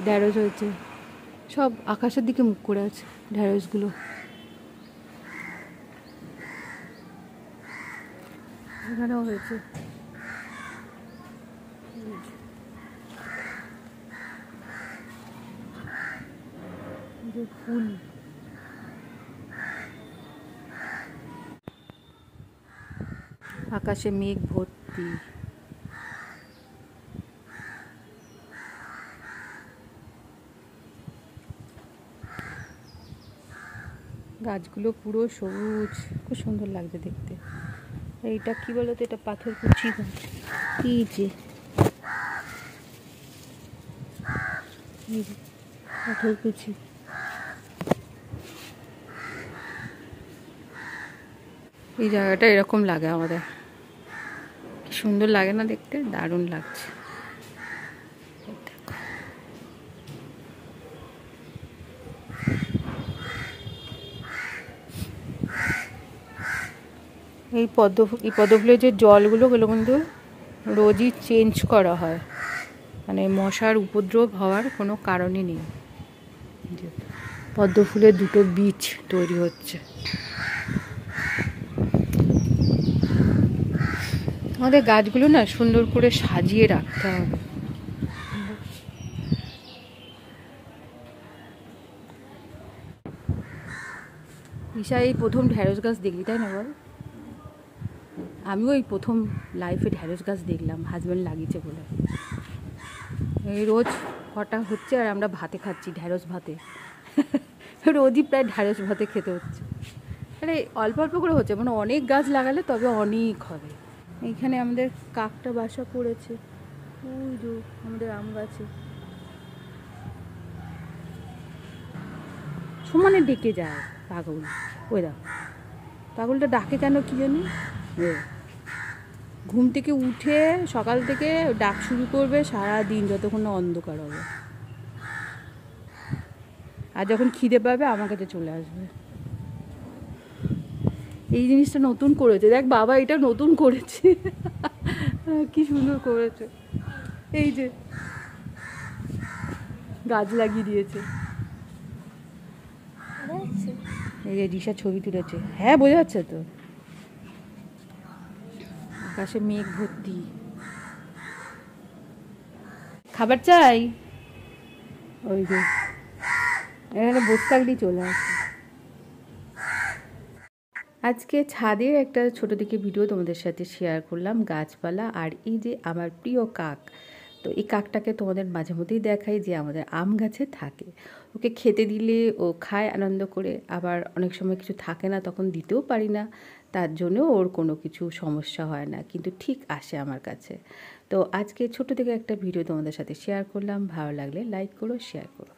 ঢ্যাঁড়স হয়েছে, সব আকাশের দিকে মুখ করে আছে ঢ্যাঁড়সগুলো। এখানেও হয়েছে যে ফুল। আকাশে মেঘ ভর্তি। গাছগুলো পুরো সবুজ, খুব সুন্দর লাগছে দেখতে। এইটা কি বলতো, এটা পাথরকুচি গাছ। এই যে পাথরকুচি, এই জায়গাটা এরকম লাগে আমাদের। কি সুন্দর লাগে না দেখতে, দারুণ লাগছে। এই পদ্মফুলের যে জলগুলো, ওগুলো কিন্তু রোজই চেঞ্জ করা হয়, মানে মশার উপদ্রব হওয়ার কোনো কারণই নেই। পদ্মফুলের দুটো বীজ তৈরি হচ্ছে। আমাদের গাছগুলো না সুন্দর করে সাজিয়ে রাখতে হবে। ঈশা এই প্রথম ঢ্যাঁড়স গাছ দেখলি, তাই না বল? আমিও এই প্রথম লাইফে ঢ্যাঁড়স গাছ দেখলাম, হাজব্যান্ড লাগিয়েছে বলে। এই রোজ কটা হচ্ছে আর আমরা ভাতে খাচ্ছি, ঢ্যাঁড়স ভাতে। রোজই প্রায় ঢ্যাঁড়স ভাতে খেতে হচ্ছে। আরে অল্প অল্প করে হচ্ছে, মানে অনেক গাছ লাগালে তবে অনেক হবে। এইখানে আমাদের কাকটা বাসা করেছে, ওই যে আমাদের আম গাছে সমানে ডেকে যায় পাগল। ওই দাও, পাগলটা ডাকে কেন কি জানি। ঘুম থেকে উঠে সকাল থেকে ডাক শুরু করবে সারা দিন, যতক্ষণ না অন্ধকার হবে। আর যখন খিদে পাবে আমার কাছে চলে আসবে। এই জিনিসটা নতুন করেছে, দেখ বাবা, এটা নতুন করেছে। কি সুন্দর করেছে। এই যে গাছ লাগিয়ে দিয়েছে। এই যে দিশা ছবি তুলেছে, হ্যাঁ বোঝা যাচ্ছে তো। আকাশে মেঘ ভর্তি। খাবার চাই, ওই যে এখানে বসে থাকলেই চলে আসে। আজকে ছাদের একটা ছোট দিকে ভিডিও তোমাদের সাথে শেয়ার করলাম, গাছপালা আর এই যে আমার প্রিয় কাক। তো এই কাকটাকে তোমাদের মাঝে মধ্যেই দেখাই যে আমাদের আম গাছে থাকে। ওকে খেতে দিলে ও খায় আনন্দ করে, আবার অনেক সময় কিছু থাকে না তখন দিতেও পারি না, তার জন্য ওর কোনো কিছু সমস্যা হয় না, কিন্তু ঠিক আসে আমার কাছে। তো আজকে ছোট থেকে একটা ভিডিও তোমাদের সাথে শেয়ার করলাম, ভালো লাগলে লাইক করো, শেয়ার করো।